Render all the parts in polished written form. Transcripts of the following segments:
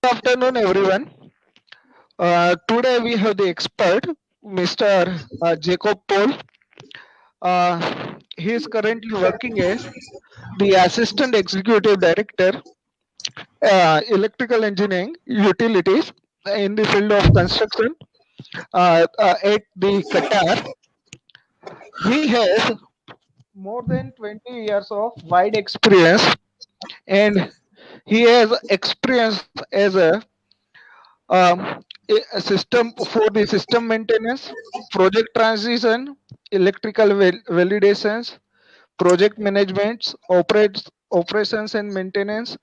Good afternoon, everyone. Today we have the expert, Mr. Jacob Paul. He is currently working as the Assistant Executive Director, Electrical Engineering Utilities in the field of construction at the Qatar. He has more than 20 years of wide experience, and he has experience as a system for the system maintenance, project transition, electrical validations, project management, operations and maintenance,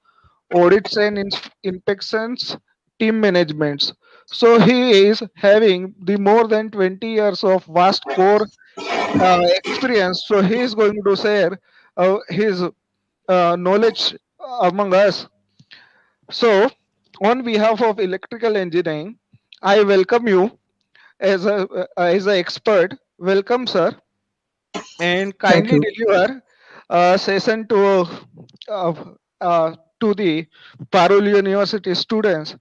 audits and inspections, team managements. So he is having the more than 20 years of vast core experience. So he is going to share his knowledge among us. So, on behalf of electrical engineering, I welcome you as an expert. Welcome, sir, and Thank kindly you. deliver a session uh, to the Parul University students,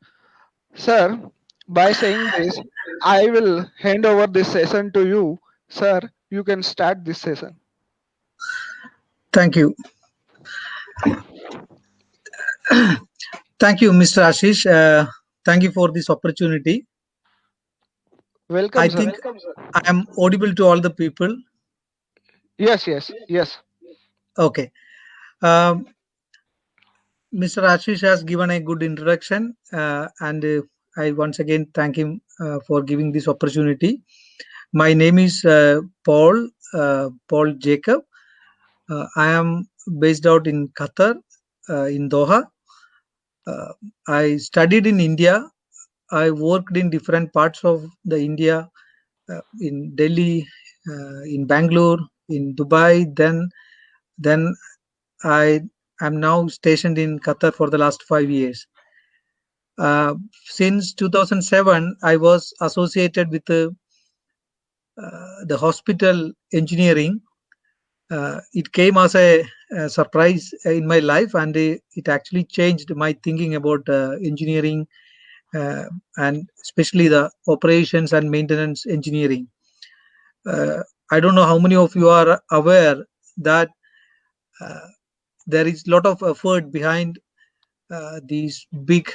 sir. By saying this, I will hand over this session to you, sir. You can start this session. Thank you. Thank you, Mr. Ashish. Thank you for this opportunity. I Welcome, sir. think I am audible to all the people. Yes, yes, yes. Okay. Um, Mr. Ashish has given a good introduction, and I once again thank him for giving this opportunity. My name is Paul Jacob. I am based out in Qatar, in Doha. Uh, I studied in India. I worked in different parts of the India, in Delhi, in Bangalore, in Dubai. Then I am now stationed in Qatar for the last 5 years. Uh, since 2007, I was associated with the hospital engineering. It came as a surprise in my life, and it actually changed my thinking about engineering, uh, and especially the operations and maintenance engineering. Uh, I don't know how many of you are aware that uh, there is a lot of effort behind these big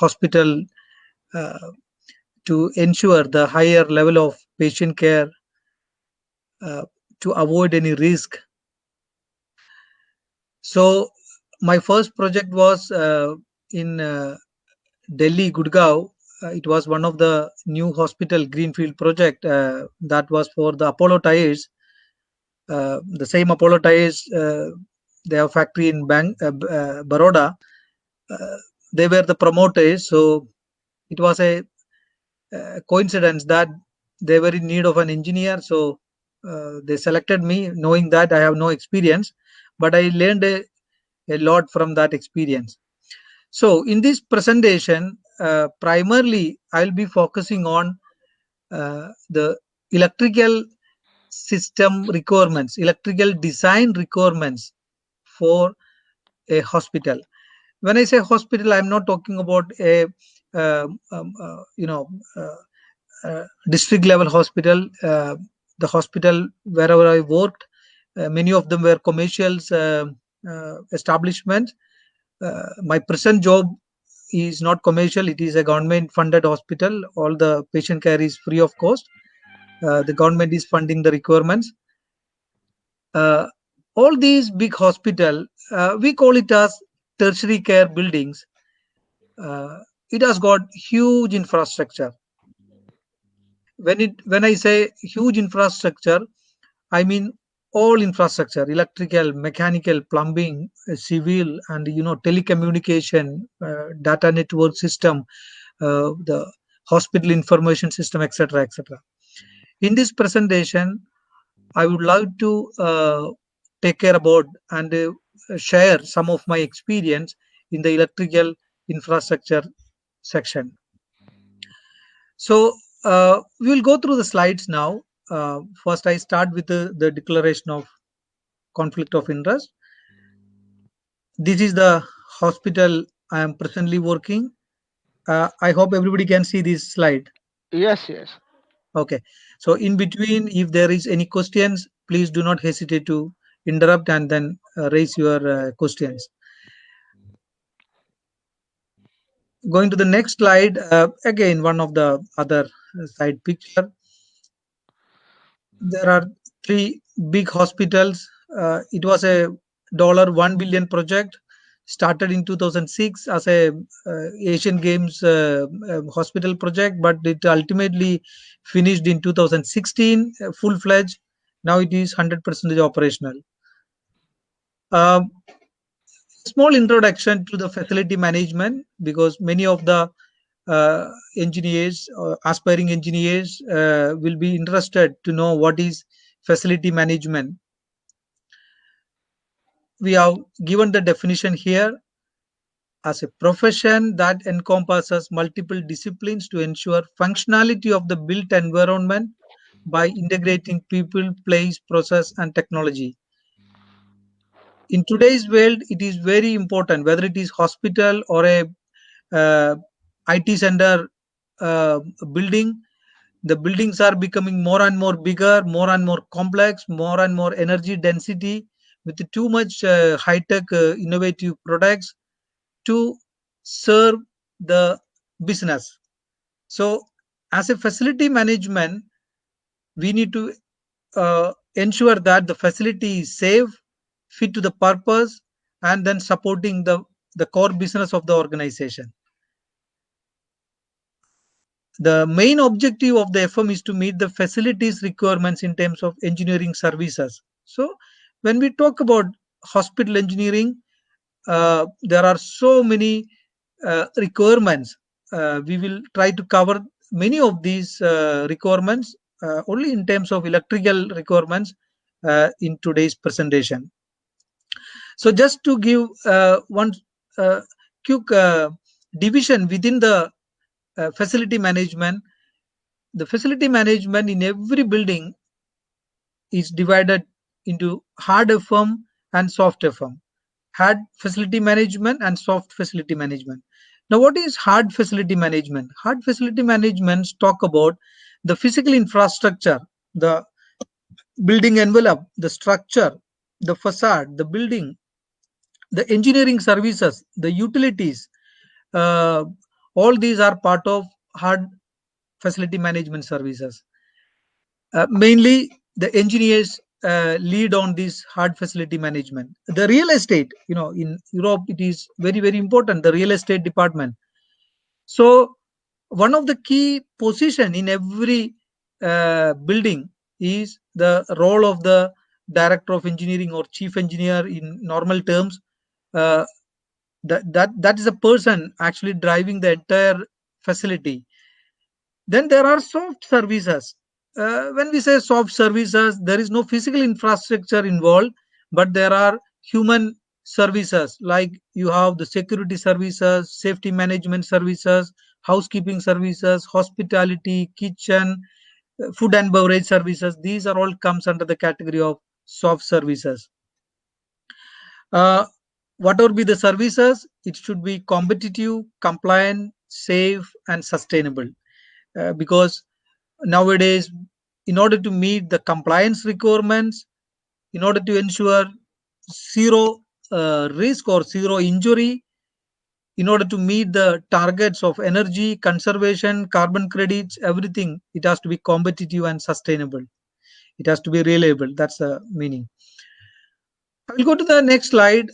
hospital uh, to ensure the higher level of patient care, uh, to avoid any risk. So my first project was in Delhi, Gurgaon. It was one of the new hospital greenfield project that was for the Apollo Tires. The same Apollo Tires, they have factory in Baroda. Uh, they were the promoters, so it was a coincidence that they were in need of an engineer. So they selected me, knowing that I have no experience, but I learned a lot from that experience. So in this presentation, primarily I'll be focusing on the electrical system requirements, electrical design requirements for a hospital. When I say hospital, I'm not talking about a um, um, uh, you know uh, district level hospital. The hospital wherever I worked, many of them were commercials establishments. My present job is not commercial; it is a government funded hospital. All the patient care is free of cost. The government is funding the requirements. Uh, all these big hospital, we call it as tertiary care buildings. Uh, it has got huge infrastructure. When I say huge infrastructure, I mean all infrastructure: electrical, mechanical, plumbing, civil, and telecommunication, data network system, the hospital information system, etc., etc. In this presentation, I would like to take care about and share some of my experience in the electrical infrastructure section. So we will go through the slides now. First, I start with the declaration of conflict of interest. This is the hospital I am presently working. I hope everybody can see this slide. Yes, yes. Okay. So in between, if there is any questions, please do not hesitate to interrupt and then raise your questions. Going to the next slide, again, one of the other side picture. There are three big hospitals. It was a $1 billion project started in 2006 as a Asian Games hospital project, but it ultimately finished in 2016 full fledged. Now it is 100% operational. Um, Small introduction to the facility management, because many of the engineers or aspiring engineers will be interested to know what is facility management. We have given the definition here as a profession that encompasses multiple disciplines to ensure functionality of the built environment by integrating people, place, process, and technology. In today's world, it is very important whether it is hospital or a uh, IT center building. The buildings are becoming more and more bigger, more and more complex, more and more energy density, with too much high-tech innovative products to serve the business. So as a facility management, we need to ensure that the facility is safe, fit to the purpose, and then supporting the core business of the organization. The main objective of the FM is to meet the facilities requirements in terms of engineering services. So when we talk about hospital engineering, there are so many requirements. We will try to cover many of these requirements only in terms of electrical requirements in today's presentation. So just to give one uh, quick division within the facility management, the facility management in every building is divided into hard FM and soft FM. Hard facility management and soft facility management. Now, what is hard facility management? Hard facility management talk about the physical infrastructure, the building envelope, the structure, the facade, the building, the engineering services, the utilities. Uh, all these are part of hard facility management services. Mainly, the engineers lead on this hard facility management. The real estate, in Europe, it is very, very important, the real estate department. So one of the key position in every building is the role of the director of engineering or chief engineer in normal terms. uh, that is a person actually driving the entire facility. Then there are soft services. When we say soft services, there is no physical infrastructure involved, but there are human services, like you have the security services, safety management services, housekeeping services, hospitality, kitchen, food and beverage services. These are all comes under the category of soft services. Uh, whatever be the services, it should be competitive, compliant, safe, and sustainable. Because nowadays, in order to meet the compliance requirements, in order to ensure zero risk or zero injury, in order to meet the targets of energy conservation, carbon credits, everything, it has to be competitive and sustainable. It has to be reliable. That's the meaning. I will go to the next slide.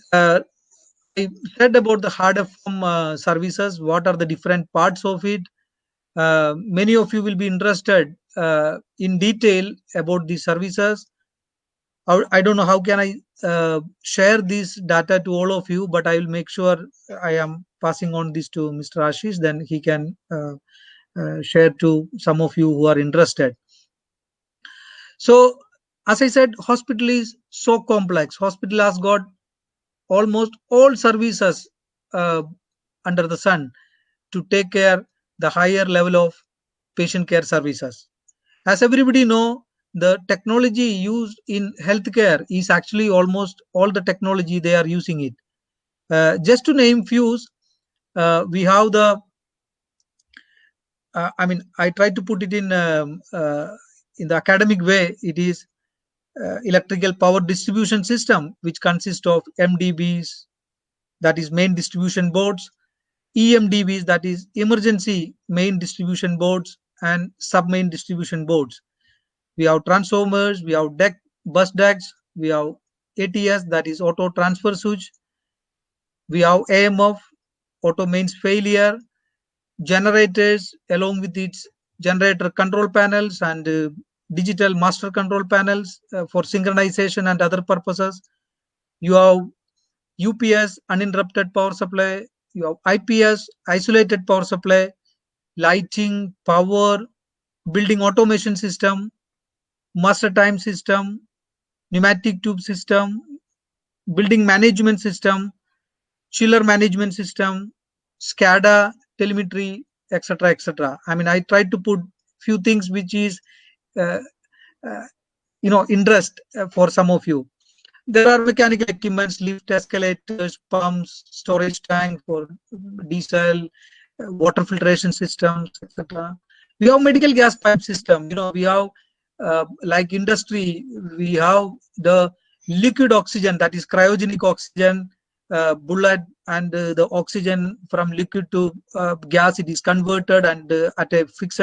I said about the hard FM services. What are the different parts of it? Many of you will be interested in detail about the services. I don't know how can I share this data to all of you, but I will make sure I am passing on this to Mr. Ashish. Then he can share to some of you who are interested. So, as I said, hospital is so complex. Hospital has got almost all services uh, under the sun to take care the higher level of patient care services. As everybody know, the technology used in healthcare is actually almost all the technology they are using it. Just to name few, we have the I mean, I try to put it in the academic way. It is electrical power distribution system, which consists of MDBs, that is main distribution boards, EMDBs, that is emergency main distribution boards, and sub main distribution boards. We have transformers, we have bus decks, we have ATS, that is auto transfer switch, we have AMF, auto mains failure, generators along with its generator control panels and digital master control panels for synchronization and other purposes. You have UPS, uninterrupted power supply. You have IPS, isolated power supply, lighting, power, building automation system, master time system, pneumatic tube system, building management system, chiller management system, SCADA, telemetry, etc., etc. I mean, I tried to put few things which is uh, uh, interest for some of you. There are mechanical equipments, lift, escalators, pumps, storage tank for diesel, water filtration systems, etc. We have medical gas pipe system. We have like industry, we have the liquid oxygen, that is cryogenic oxygen, bullet, and the oxygen from liquid to gas, it is converted, and at a fixed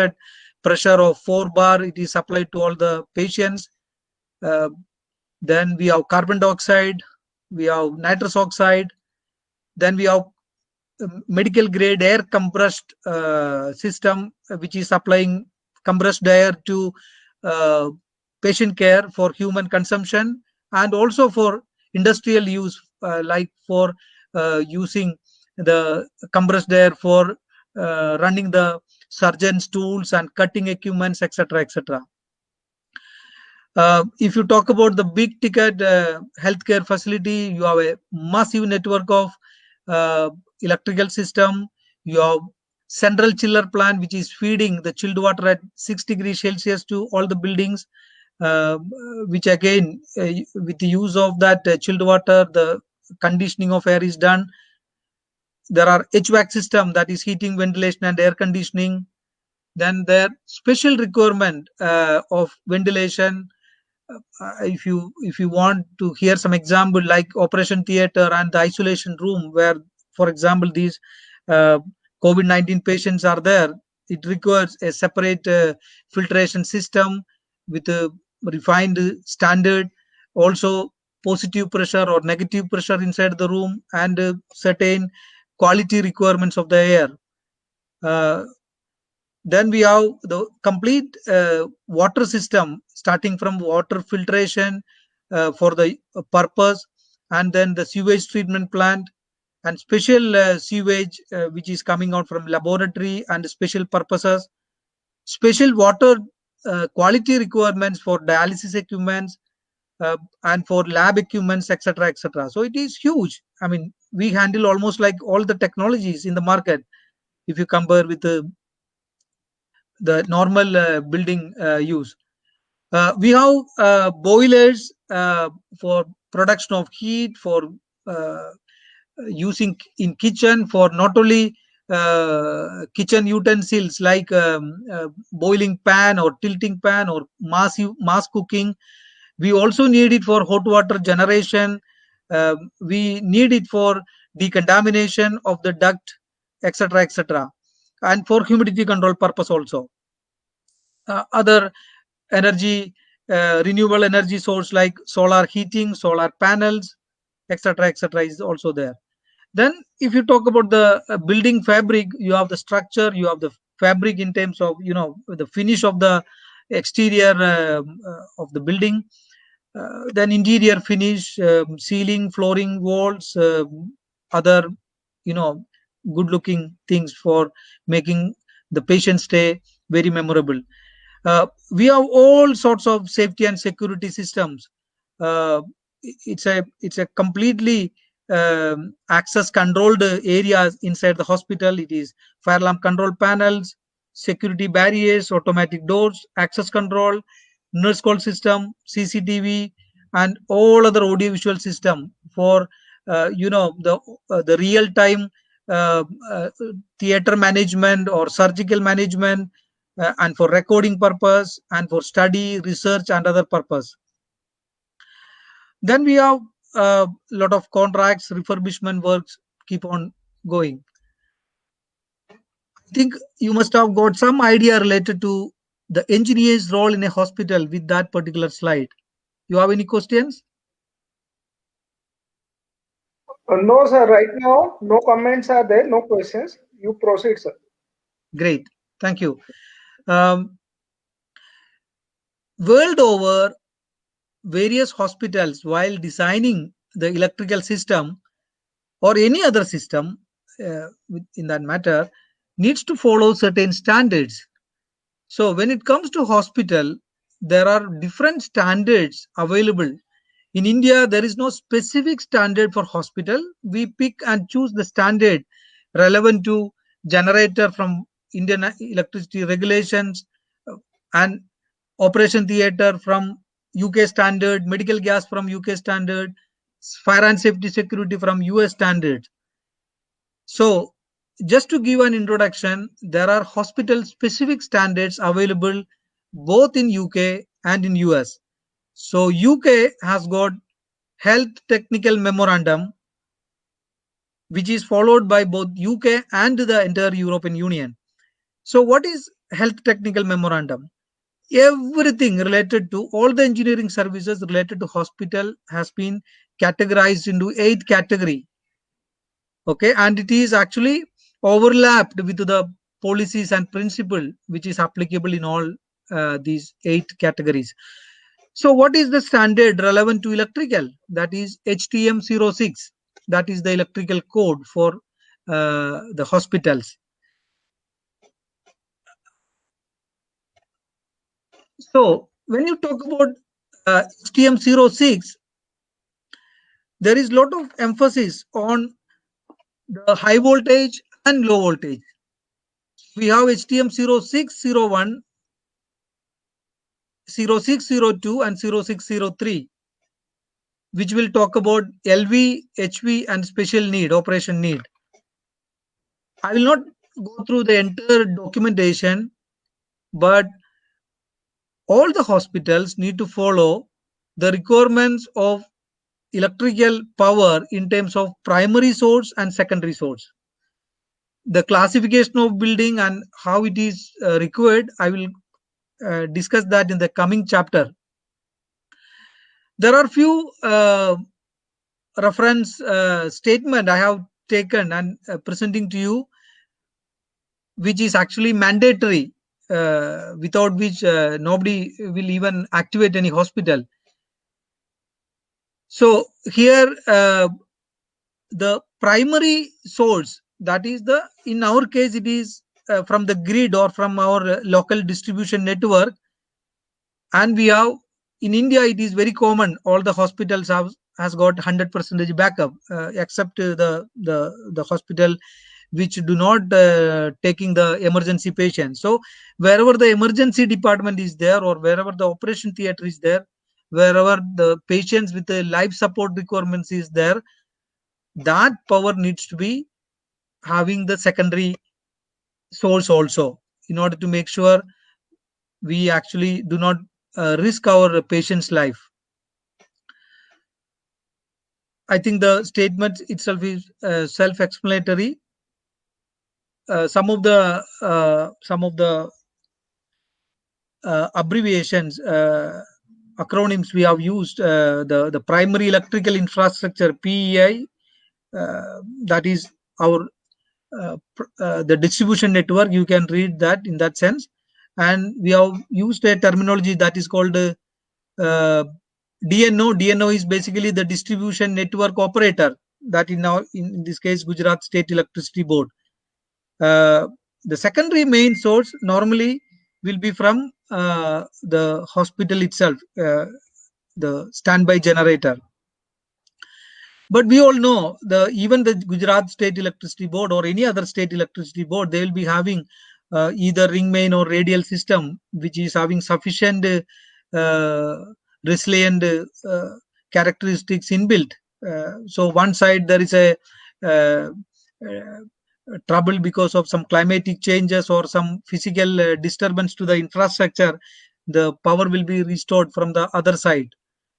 pressure of 4 bar, it is supplied to all the patients. Uh, then we have carbon dioxide, we have nitrous oxide, then we have medical grade air compressed system, which is supplying compressed air to uh, patient care for human consumption and also for industrial use, like for using the compressed air for running the surgeon's tools and cutting equipments, etc., etc. If you talk about the big ticket healthcare facility, you have a massive network of uh, electrical system. You have central chiller plant, which is feeding the chilled water at 6 degrees Celsius to all the buildings, uh, which again, with the use of that chilled water, the conditioning of air is done. There are HVAC system, that is heating, ventilation, and air conditioning. Then there special requirement of ventilation. If you want to hear some example, like operation theater and the isolation room, where for example these uh, COVID-19 patients are there, it requires a separate filtration system with a refined standard, also positive pressure or negative pressure inside the room, and certain quality requirements of the air. uh, then we have the complete water system, starting from water filtration for the purpose, and then the sewage treatment plant, and special sewage which is coming out from laboratory and special purposes, special water quality requirements for dialysis equipments, and for lab equipments, etc., etc. So it is huge. I mean, we handle almost like all the technologies in the market if you compare with the normal building use. We have boilers for production of heat, for uh, using in kitchen, for not only kitchen utensils like boiling pan or tilting pan or mass cooking. We also need it for hot water generation. We need it for decontamination of the duct, etc., etc., and for humidity control purpose also. Other energy, renewable energy source like solar heating, solar panels, etc., etc., is also there. Then if you talk about the building fabric, you have the structure, you have the fabric in terms of the finish of the exterior of the building, then interior finish, ceiling, flooring, walls, other good looking things for making the patient stay very memorable. We have all sorts of safety and security systems. uh, it's a completely access controlled areas inside the hospital. It is fire alarm control panels, security barriers, automatic doors, access control, nurse call system, CCTV, and all other audiovisual system for the real time theater management or surgical management, and for recording purpose and for study, research and other purpose. Then we have a lot of contracts, refurbishment works keep on going. I think you must have got some idea related to the engineer's role in a hospital with that particular slide. You have any questions? No, sir. Right now, no comments are there. No questions. You proceed, sir. Great. Thank you. World over, various hospitals, while designing the electrical system or any other system in that matter, needs to follow certain standards. So when it comes to hospital, there are different standards available. In India, there is no specific standard for hospital. We pick and choose the standard relevant to generator from Indian electricity regulations, and operation theater from UK standard, medical gas from UK standard, fire and safety security from US standard. So just to give an introduction, there are hospital specific standards available both in UK and in US. So UK has got Health Technical Memorandum, which is followed by both UK and the entire European Union. So what is Health Technical Memorandum? Everything related to all the engineering services related to hospital has been categorized into 8 category. Okay, and it is actually overlapped with the policies and principle which is applicable in all these 8 categories. So what is the standard relevant to electrical? That is HTM06. That is the electrical code for the hospitals. So when you talk about HTM06, there is a lot of emphasis on the high voltage and low voltage. We have HTM0601, 0602 and 0603, which will talk about LV, HV and special need, operation need. I will not go through the entire documentation, but all the hospitals need to follow the requirements of electrical power in terms of primary source and secondary source. The classification of building and how it is required, I will discuss that in the coming chapter. There are few reference statement I have taken and presenting to you, which is actually mandatory, without which nobody will even activate any hospital. So here the primary source, that is the, in our case it is from the grid or from our local distribution network, and we have, in India it is very common, all the hospitals has got 100% backup, except the hospital which do not taking the emergency patients. So wherever the emergency department is there or wherever the operation theater is there, wherever the patients with the life support requirements is there, that power needs to be having the secondary source also, in order to make sure we actually do not risk our patient's life. I think the statement itself is self-explanatory. Some of the abbreviations, acronyms we have used, the primary electrical infrastructure, PEI, that is our the distribution network. You can read that in that sense. And we have used a terminology that is called DNO. DNO is basically the distribution network operator, that in this case Gujarat State Electricity Board. The secondary main source normally will be from the hospital itself, the standby generator. But we all know even the Gujarat State Electricity Board or any other state electricity board, they will be having either ring main or radial system, which is having sufficient resilient characteristics inbuilt. So one side there is a trouble because of some climatic changes or some physical disturbance to the infrastructure, the power will be restored from the other side.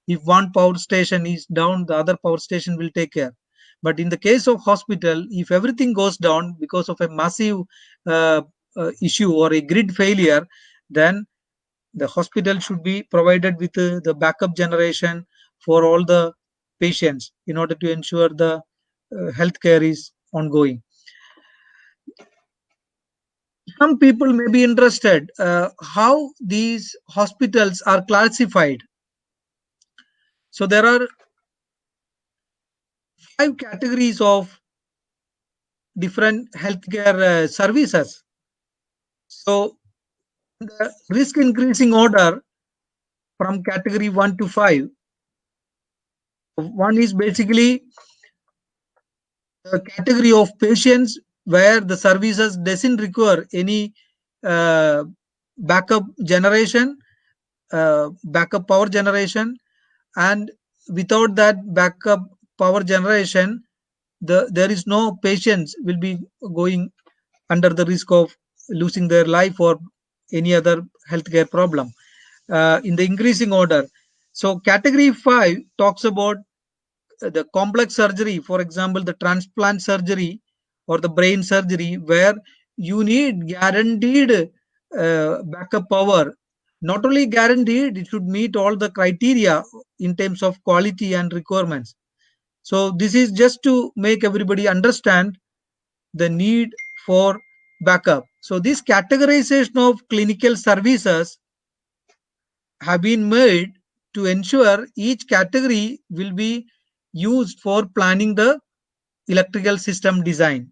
If one power station is down, the other power station will take care. But in the case of hospital, if everything goes down because of a massive uh, issue or a grid failure, then the hospital should be provided with the backup generation for all the patients in order to ensure the healthcare is ongoing. Some people may be interested how these hospitals are classified. So there are 5 categories of different healthcare services. So the risk increasing order from category 1 to 5. One is basically the category of patients where the services doesn't require any uh, backup generation, backup power generation, and without that backup power generation, there is no patients will be going under the risk of losing their life or any other healthcare problem in the increasing order. So category 5 talks about the complex surgery, for example, the transplant surgery or the brain surgery, where you need guaranteed backup power. Not only guaranteed, it should meet all the criteria in terms of quality and requirements. So this is just to make everybody understand the need for backup. So this categorization of clinical services have been made to ensure each category will be used for planning the electrical system design.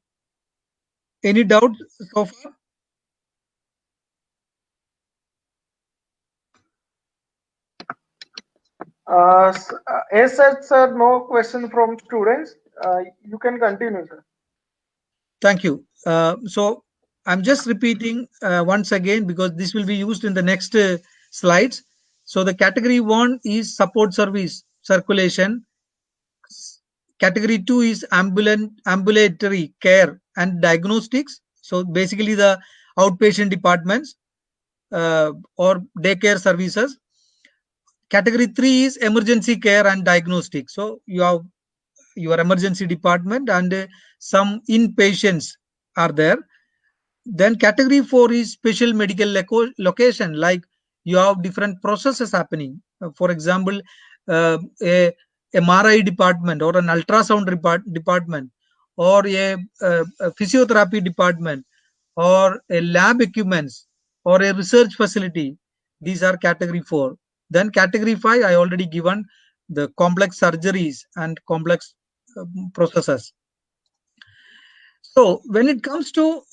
Any doubts so far? As such, sir, no question from students. You can continue, sir. Thank you. So I'm just repeating once again because this will be used in the next slides. So the category 1 is support service circulation. Category 2 is ambulatory care and diagnostics. So basically the outpatient departments or daycare services. Category 3 is emergency care and diagnostics. So you have your emergency department and some inpatients are there. Then category 4 is special medical location, like you have different processes happening. For example, a MRI department or an ultrasound department or a physiotherapy department or a lab equipments or a research facility. These are category 4. Then category 5, I already given the complex surgeries and complex processes. So when it comes to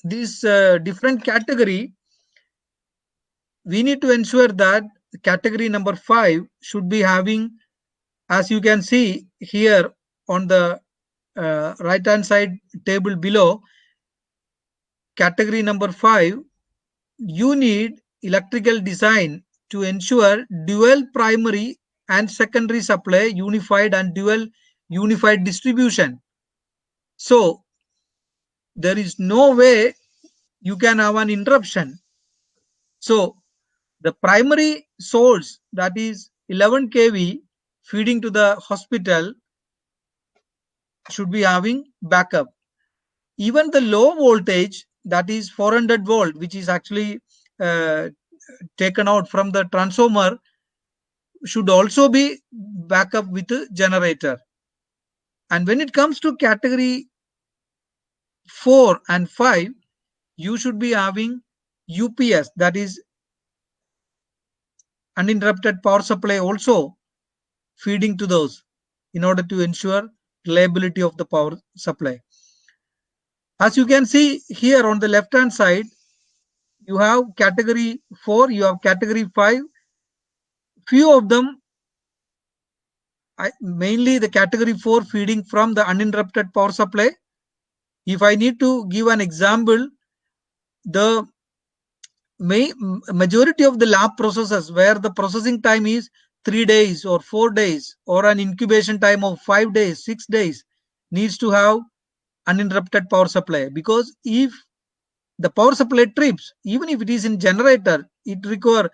this different category, we need to ensure that category number 5 should be having, as you can see here on the right hand side table below, category number 5, you need electrical design to ensure dual primary and secondary supply unified and dual unified distribution. So there is no way you can have an interruption. So the primary source, that is 11 kV feeding to the hospital, should be having backup. Even the low voltage, that is 400 volt, which is actually uh, taken out from the transformer, should also be backup with a generator. And when it comes to category 4 and 5, you should be having UPS, that is uninterrupted power supply, also feeding to those in order to ensure reliability of the power supply. As you can see here on the left hand side, you have category 4, you have category 5. Few of them, mainly the category 4 feeding from the uninterrupted power supply. If I need to give an example, the majority of the lab processes where the processing time is 3 days or 4 days or an incubation time of 5 days, 6 days, needs to have uninterrupted power supply, because if the power supply trips, even if it is in generator, it require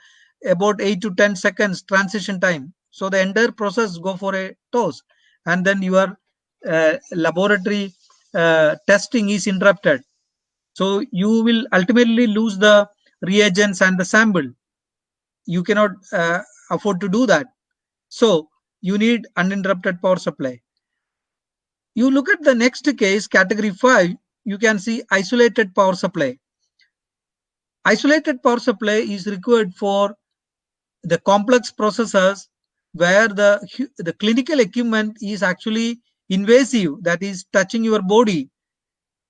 about 8 to 10 seconds transition time. So the entire process go for a toss, and then your laboratory testing is interrupted. So you will ultimately lose the reagents and the sample. You cannot afford to do that. So you need uninterrupted power supply. You look at the next case, category 5, you can see isolated power supply. Isolated power supply is required for the complex processes where the clinical equipment is actually invasive, that is touching your body,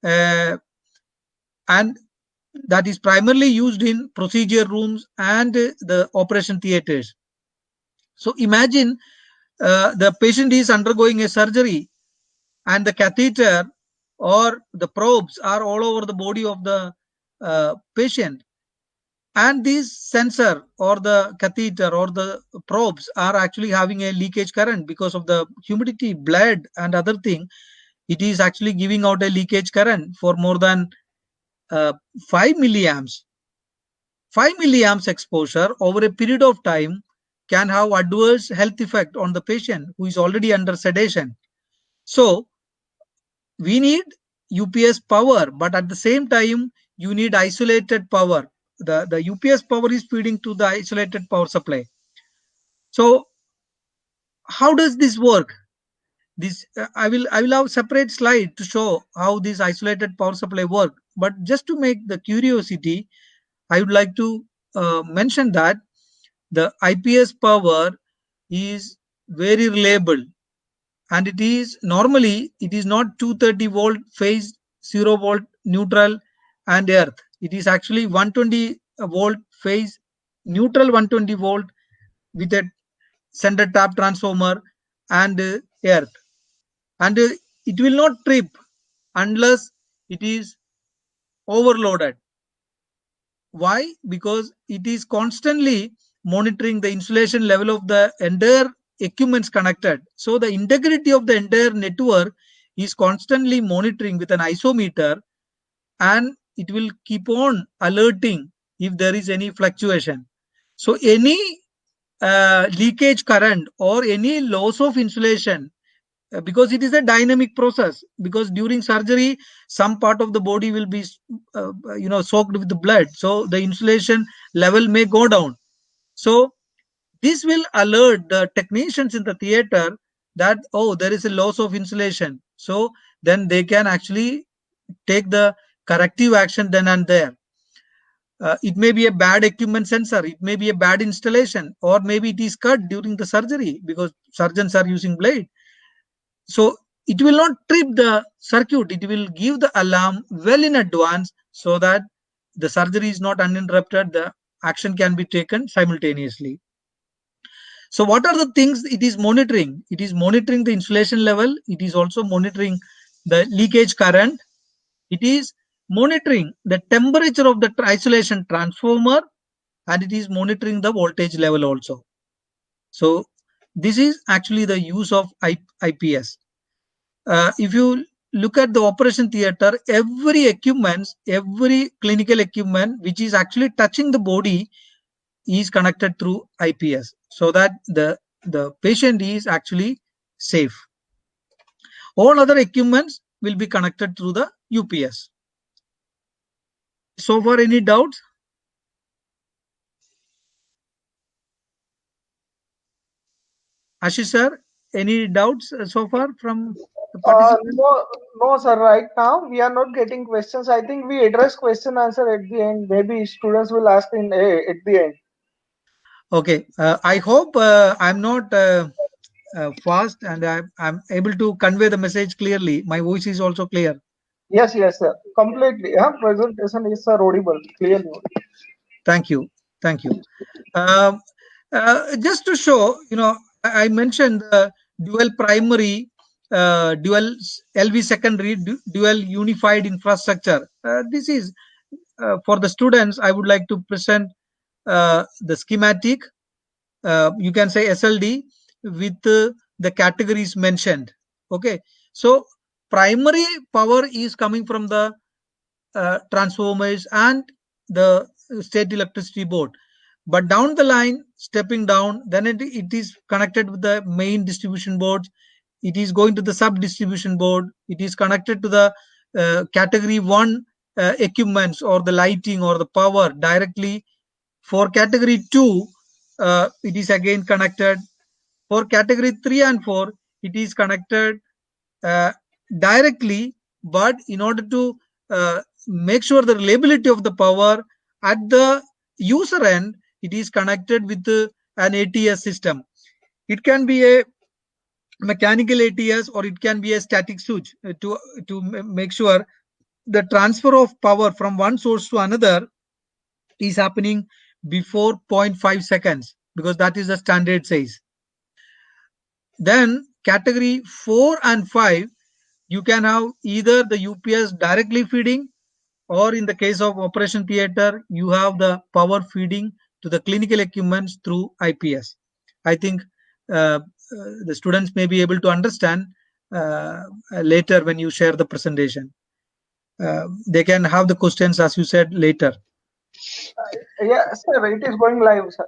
uh, and that is primarily used in procedure rooms and the operation theaters. So imagine the patient is undergoing a surgery, and the catheter or the probes are all over the body of the patient, and this sensor or the catheter or the probes are actually having a leakage current because of the humidity, blood and other thing. It is actually giving out a leakage current for more than uh, 5 milliamps. 5 milliamps exposure over a period of time can have adverse health effect on the patient who is already under sedation. So we need UPS power, but at the same time you need isolated power. The UPS power is feeding to the isolated power supply. So how does this work? This I will have separate slide to show how this isolated power supply work. But just to make the curiosity, I would like to mention that the IPS power is very reliable, and it is normally it is not 230 volt phase, 0 volt neutral and earth. It is actually 120 volt phase, neutral 120 volt with a center tap transformer and earth, and it will not trip unless it is overloaded. Why? Because it is constantly monitoring the insulation level of the entire equipments connected. So the integrity of the entire network is constantly monitoring with an isometer, and it will keep on alerting if there is any fluctuation. So any leakage current or any loss of insulation, because it is a dynamic process, because during surgery some part of the body will be soaked with the blood, so the insulation level may go down. So this will alert the technicians in the theater that, oh, there is a loss of insulation, so then they can actually take the corrective action then and there. It may be a bad equipment sensor, it may be a bad installation, or maybe it is cut during the surgery because surgeons are using blade. So it will not trip the circuit, it will give the alarm well in advance so that the surgery is not uninterrupted, the action can be taken simultaneously. So what are the things it is monitoring? It is monitoring the insulation level, it is also monitoring the leakage current, it is monitoring the temperature of the isolation transformer, and it is monitoring the voltage level also. So this is actually the use of IPS. If you look at the operation theater, every clinical equipment which is actually touching the body is connected through IPS, so that the patient is actually safe. All other equipments will be connected through the UPS. So far, any doubts? Ashish sir, any doubts so far from the participants? No, no, sir. Right now, we are not getting questions. I think we address question answer at the end. Maybe students will ask in at the end. Okay, I hope I'm not fast, and I'm able to convey the message clearly. My voice is also clear. Yes, yes, sir. Completely. Yeah, presentation is audible, clearly. Thank you. Thank you. Um, just to show, I mentioned the dual primary, dual LV secondary, dual unified infrastructure. This is for the students. I would like to present the schematic. You can say SLD with the categories mentioned. Okay, so primary power is coming from the transformers and the state electricity board. But down the line, stepping down, then it is connected with the main distribution board. It is going to the sub distribution board. It is connected to the category 1 equipments or the lighting or the power directly. For category 2, it is again connected. For category 3 and 4, it is connected uh, directly, but in order to make sure the reliability of the power at the user end, it is connected with an ATS system. It can be a mechanical ATS or it can be a static switch to make sure the transfer of power from one source to another is happening before 0.5 seconds, because that is the standard size. Then category 4 and 5, you can have either the UPS directly feeding, or in the case of operation theater, you have the power feeding to the clinical equipments through IPS. I think the students may be able to understand later when you share the presentation. They can have the questions, as you said, later. Yeah, sir, it is going live, sir.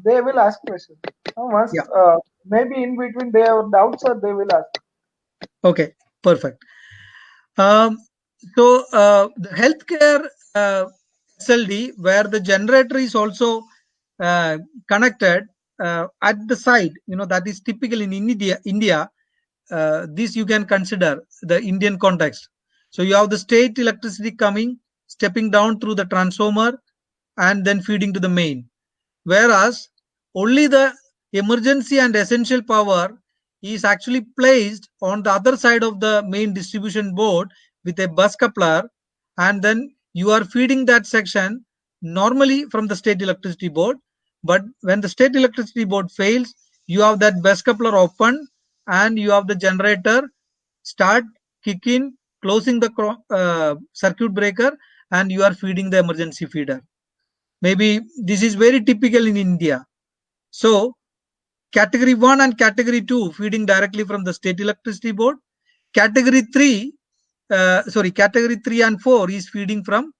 They will ask questions. Once, Yeah. maybe in between they have doubts, sir, they will ask. Okay, perfect. So the healthcare SLD, where the generator is also connected at the side, that is typical in India. This you can consider the Indian context. So you have the state electricity coming, stepping down through the transformer, and then feeding to the main. Whereas only the emergency and essential power is actually placed on the other side of the main distribution board with a bus coupler, and then you are feeding that section normally from the state electricity board. But when the state electricity board fails, you have that bus coupler open and you have the generator start kicking, closing the circuit breaker, and you are feeding the emergency feeder. Maybe this is very typical in India. So category 1 and category 2 feeding directly from the state electricity board. Category 3, category 3 and 4 is feeding from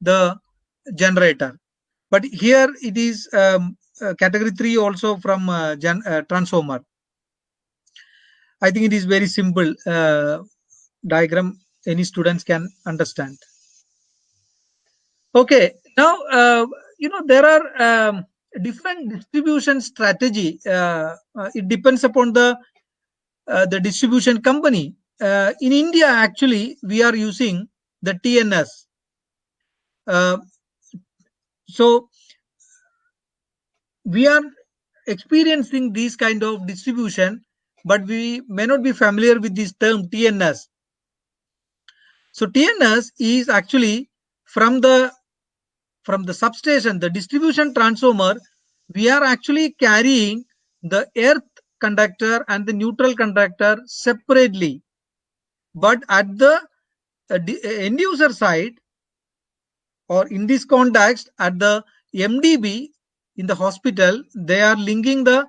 the generator. But here it is category 3 also from transformer. I think it is very simple diagram, any students can understand. Okay, now there are different distribution strategy. It depends upon the distribution company. In India, actually, we are using the TNS. So we are experiencing this kind of distribution, but we may not be familiar with this term TNS. So TNS is actually from the substation, the distribution transformer. We are actually carrying the earth conductor and the neutral conductor separately, but at the end user side, or in this context at the MDB in the hospital, they are linking the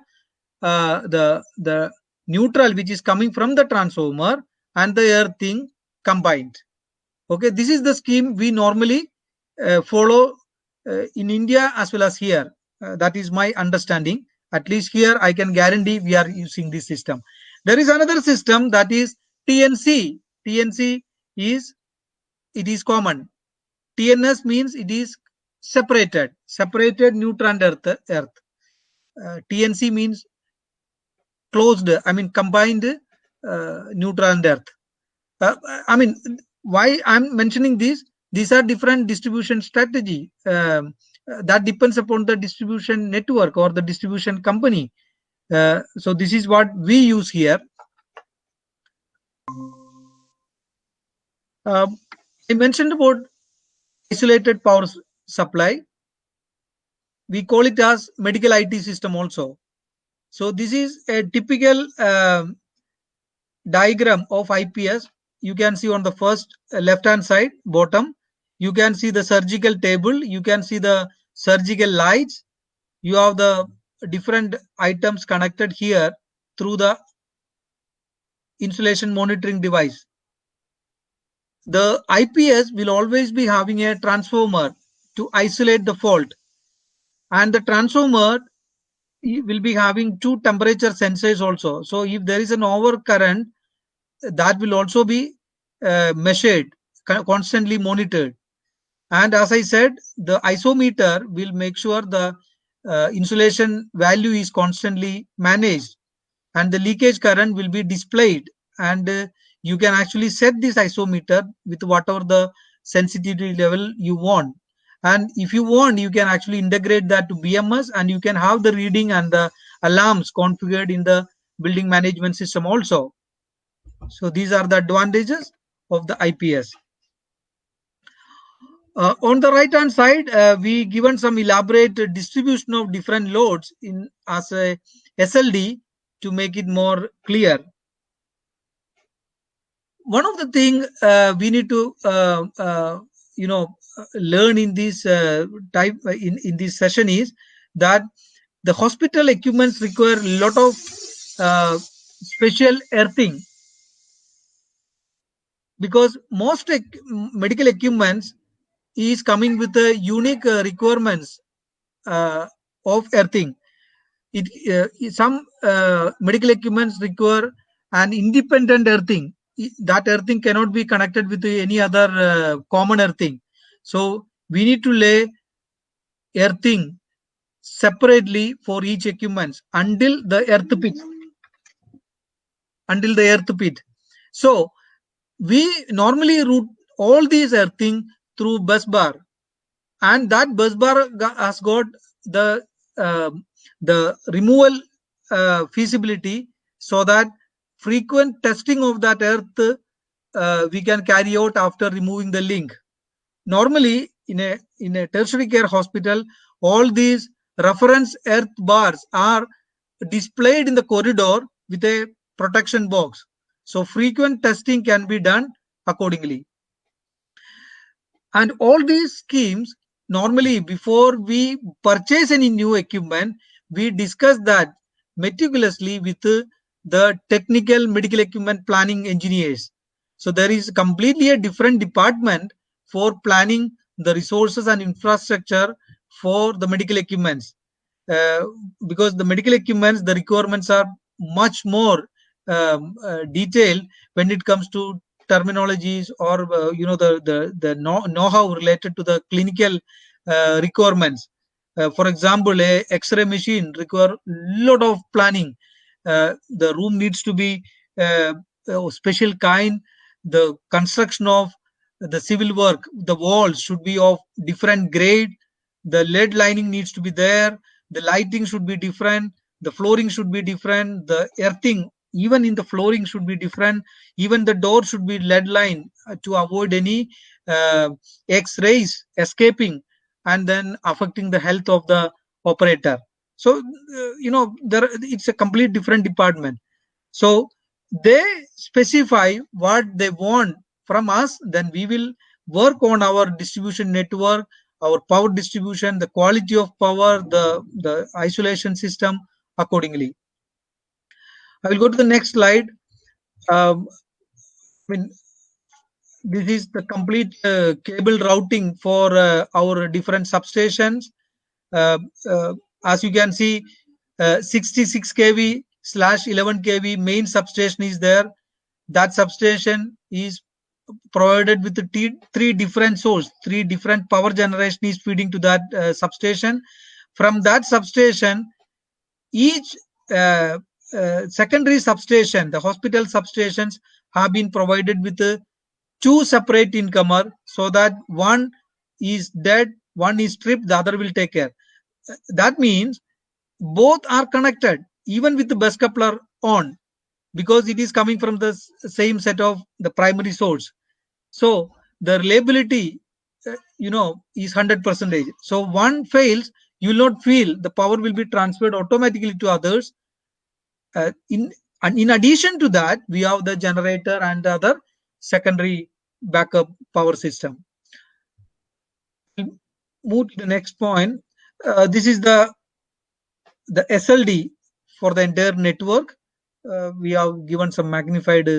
neutral which is coming from the transformer and the earthing combined. Okay, this is the scheme we normally follow in India as well as here. That is my understanding. At least here I can guarantee we are using this system. There is another system, that is TNC. TNC is common. TNS means it is separated neutral and earth. TNC means closed, I mean combined neutral and earth. I mean, why I'm mentioning this? These are different distribution strategy. That depends upon the distribution network or the distribution company. So this is what we use here. I mentioned about isolated power supply. We call it as medical IT system also. So this is a typical diagram of IPS. You can see on the first left hand side bottom, you can see the surgical table, you can see the surgical lights, you have the different items connected here through the insulation monitoring device. the IPS will always be having a transformer to isolate the fault, and the transformer will be having two temperature sensors also. So if there is an overcurrent, that will also be measured, constantly monitored. And as I said, the isometer will make sure the insulation value is constantly managed, and the leakage current will be displayed. And you can actually set this isometer with whatever the sensitivity level you want. And if you want, you can actually integrate that to BMS, and you can have the reading and the alarms configured in the building management system also. So these are the advantages of the IPS. On the right hand side, we given some elaborate distribution of different loads in as a SLD to make it more clear. One of the thing we need to learn in this type in this session is that the hospital equipments require a lot of special earthing, because most medical equipments is coming with a unique requirements uh, of earthing. Some medical equipments require an independent earthing. That earthing cannot be connected with any other common earthing. So we need to lay earthing separately for each equipment until the earth pit. Until the earth pit. So we normally route all these earthing through bus bar, and that bus bar has got the uh, the removal feasibility, so that frequent testing of that earth we can carry out after removing the link. Normally in a tertiary care hospital, all these reference earth bars are displayed in the corridor with a protection box, so frequent testing can be done accordingly. And all these schemes, normally before we purchase any new equipment, we discuss that meticulously with the technical medical equipment planning engineers. So there is completely a different department for planning the resources and infrastructure for the medical equipments. uh, because the medical equipments, the requirements are much more detailed when it comes to terminologies, or the know-how related to the clinical requirements. For example, a X-ray machine require lot of planning. The room needs to be special kind. The construction of the civil work, the walls should be of different grade. The lead lining needs to be there. The lighting should be different. The flooring should be different. The earthing, even in the flooring, should be different. Even the door should be lead line to avoid any uh, X-rays escaping and then affecting the health of the operator. So there it's a complete different department. So they specify what they want from us, then we will work on our distribution network, our power distribution, the quality of power, the isolation system accordingly. I will go to the next slide. I mean, this is the complete cable routing for our different substations. Uh, uh, as you can see, 66 kV slash 11 kV main substation is there. That substation is provided with the three different source, three different power generation is feeding to that substation. From that substation, each secondary substation, the hospital substations, have been provided with two separate incomer, so that one is dead, one is stripped, the other will take care. That means both are connected even with the bus coupler on, because it is coming from the same set of the primary source. So the reliability is 100%. So one fails, you will not feel, the power will be transferred automatically to others. In addition to that, we have the generator and the other secondary backup power system. Move to the next point. This is the SLD for the entire network. We have given some magnified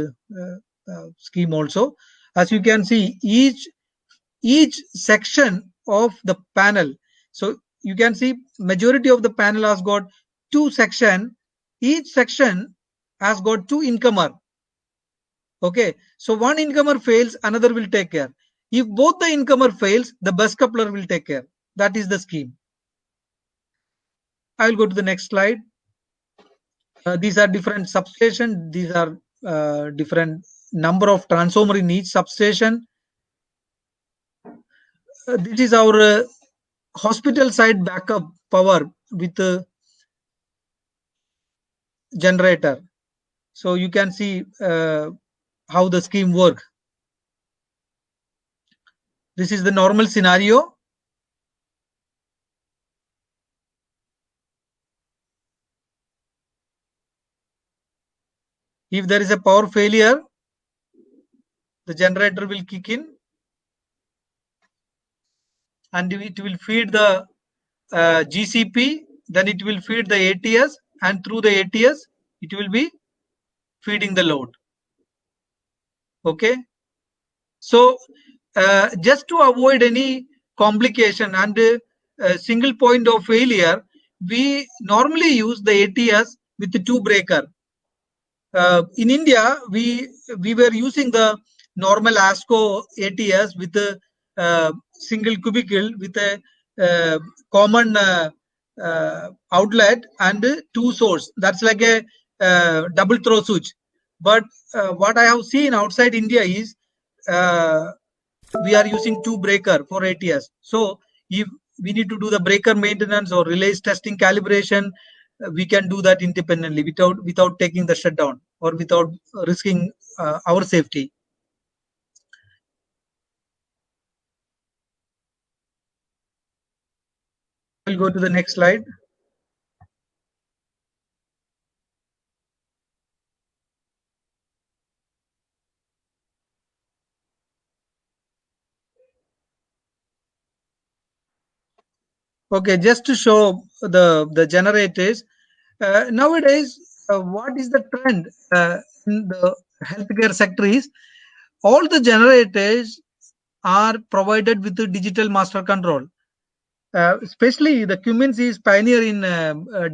scheme also. As you can see, each section of the panel, so you can see majority of the panel has got two section. Each section has got two incomer. Okay, so one incomer fails, another will take care. If both the incomer fails, the bus coupler will take care. That is the scheme. I will go to the next slide. These are different substation. These are different number of transformer in each substation. This is our hospital side backup power with generator. So you can see how the scheme work. This is the normal scenario. If there is a power failure, the generator will kick in and it will feed the GCP, then it will feed the ATS, and through the ATS, it will be feeding the load. Okay. So just to avoid any complication and single point of failure, we normally use the ATS with the two breaker. In India, we were using the normal ASCO ATS with a single cubicle with a common outlet and two source. That's like a double throw switch. But what I have seen outside India is we are using two breaker for ATS. So if we need to do the breaker maintenance or relays testing calibration, we can do that independently without taking the shutdown or without risking our safety. We'll go to the next slide. Okay, just to show the generators. Nowadays, what is the trend in the healthcare sector is all the generators are provided with the digital master control. Especially the Cummins is pioneer in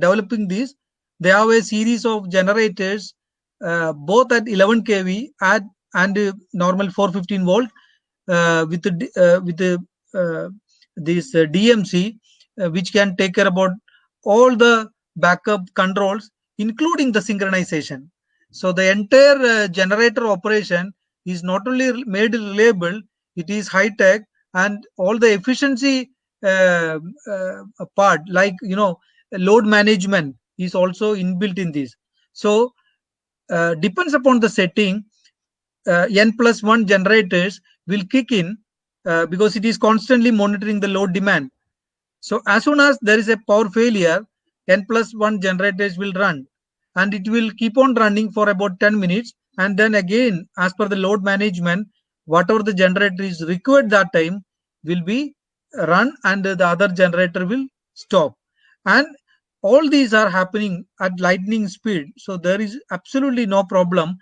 developing this. They have a series of generators, both at 11 kV and normal 415 volt with the this DMC, which can take care about all the backup controls, including the synchronization. So the entire generator operation is not only made reliable, it is high tech, and all the efficiency part, like load management, is also inbuilt in this. So depends upon the setting, n+1 generators will kick in because it is constantly monitoring the load demand. So as soon as there is a power failure, n+1 generators will run and it will keep on running for about 10 minutes. And then again, as per the load management, whatever the generator is required that time will be run and the other generator will stop. And all these are happening at lightning speed. So there is absolutely no problem.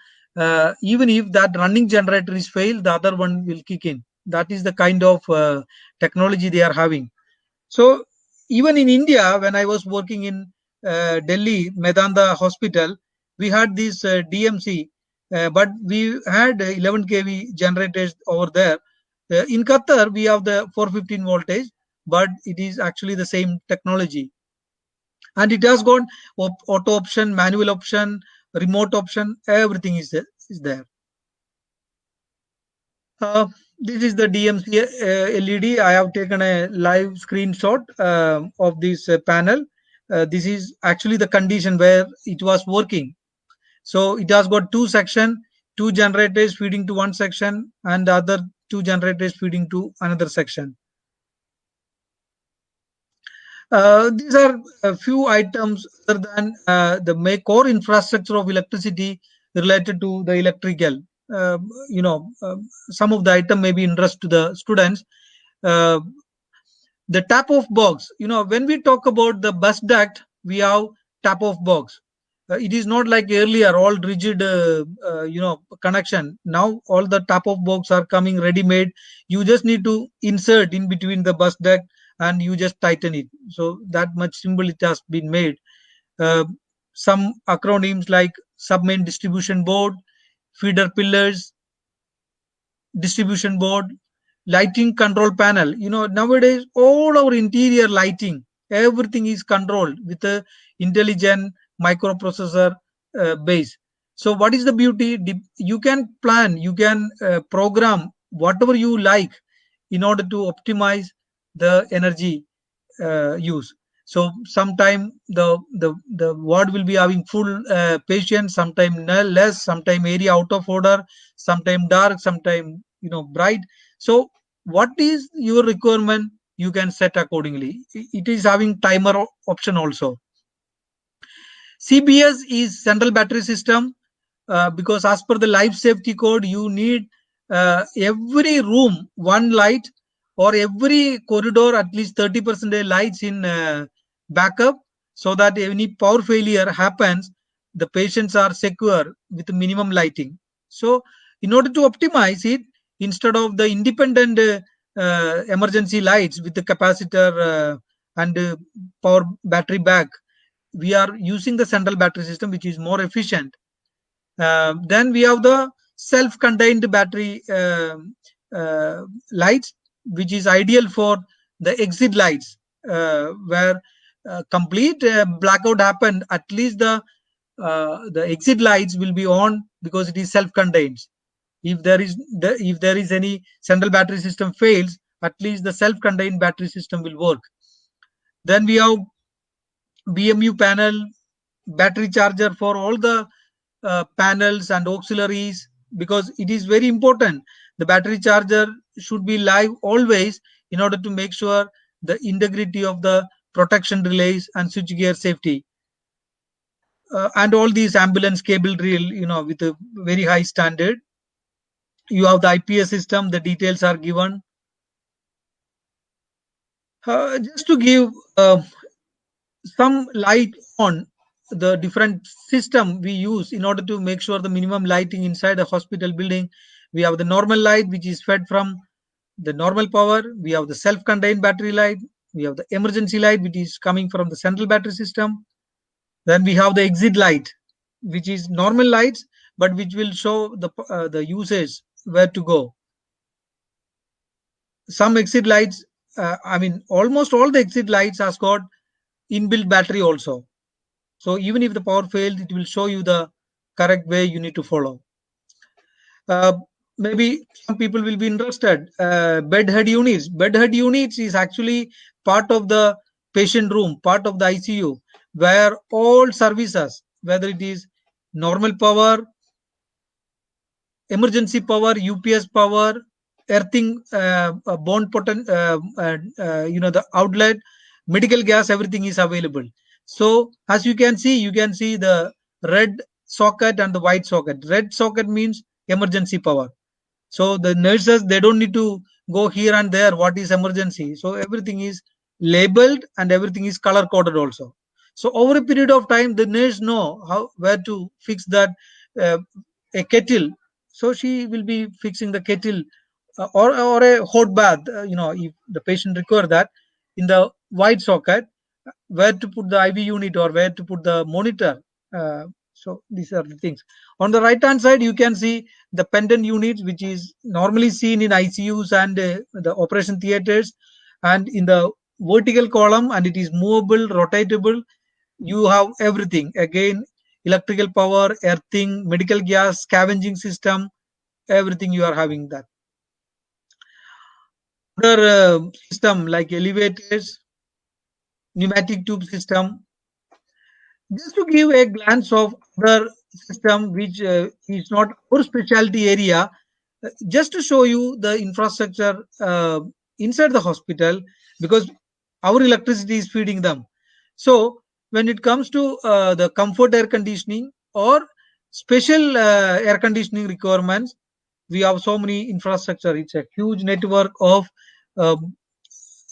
Even if that running generator is failed, the other one will kick in. That is the kind of technology they are having. So even in India, when I was working in Delhi, Medanta Hospital, we had this DMC, but we had 11 kV generators over there. In Qatar, we have the 415 voltage, but it is actually the same technology. And it has got auto option, manual option, remote option, everything is there. This is the DMC LED. I have taken a live screenshot of this panel. This is actually the condition where it was working. So it has got two section, two generators feeding to one section and the other two generators feeding to another section. These are a few items other than the core infrastructure of electricity related to the electrical. Some of the item may be interest to the students. The tap off box. When we talk about the bus duct, we have tap off box. It is not like earlier, all rigid, connection. Now all the top of box are coming ready made. You just need to insert in between the bus deck and you just tighten it. So that much simple it has been made. uh, some acronyms like submain distribution board, feeder pillars, distribution board, lighting control panel. Nowadays all our interior lighting, everything is controlled with a intelligent microprocessor base. So what is the beauty? You can plan, you can program whatever you like in order to optimize the energy use. So sometime the ward will be having full patient, sometime less, sometime area out of order, sometime dark, sometime bright. So what is your requirement, you can set accordingly. It is having timer option also. CBS is central battery system, because as per the life safety code, you need every room one light, or every corridor at least 30% lights in backup, so that any power failure happens, the patients are secure with minimum lighting. So in order to optimize it, instead of the independent emergency lights with the capacitor and power battery back, we are using the central battery system, which is more efficient. Then we have the self-contained battery lights, which is ideal for the exit lights, where complete blackout happened. At least the exit lights will be on because it is self-contained. If there is any central battery system fails, at least the self-contained battery system will work. Then we have BMU panel, battery charger for all the panels and auxiliaries, because it is very important. The battery charger should be live always in order to make sure the integrity of the protection relays and switchgear safety. And all these ambulance cable reel, with a very high standard. You have the IPS system, the details are given. Just to give some light on the different system we use in order to make sure the minimum lighting inside a hospital building. We have the normal light, which is fed from the normal power. We have the self-contained battery light. We have the emergency light, which is coming from the central battery system. Then we have the exit light, which is normal lights, but which will show the users where to go. Some exit lights, almost all the exit lights has got inbuilt battery also. So even if the power fails, it will show you the correct way you need to follow. Uh, Maybe some people will be interested. Bed head units. Bed head units is actually part of the patient room, part of the ICU, where all services, whether it is normal power, emergency power, UPS power, earthing, bond the outlet, medical gas, everything is available. So as you can see the red socket and the white socket. Red socket means emergency power. So the nurses, they don't need to go here and there what is emergency. So everything is labeled and everything is color coded also. So over a period of time, the nurse know how where to fix that, uh, a kettle. So she will be fixing the kettle, or a hot bath. If the patient require that, in the white socket, where to put the IV unit or where to put the monitor. So these are the things. On the right hand side, you can see the pendant units, which is normally seen in ICUs and the operation theaters. And in the vertical column, and it is movable, rotatable. You have everything. Again, electrical power, earthing, medical gas, scavenging system, everything you are having that. Other system like elevators, pneumatic tube system. Just to give a glance of other system which is not our specialty area, just to show you the infrastructure inside the hospital, because our electricity is feeding them. So when it comes to the comfort air conditioning or special air conditioning requirements, we have so many infrastructure. It's a huge network of um,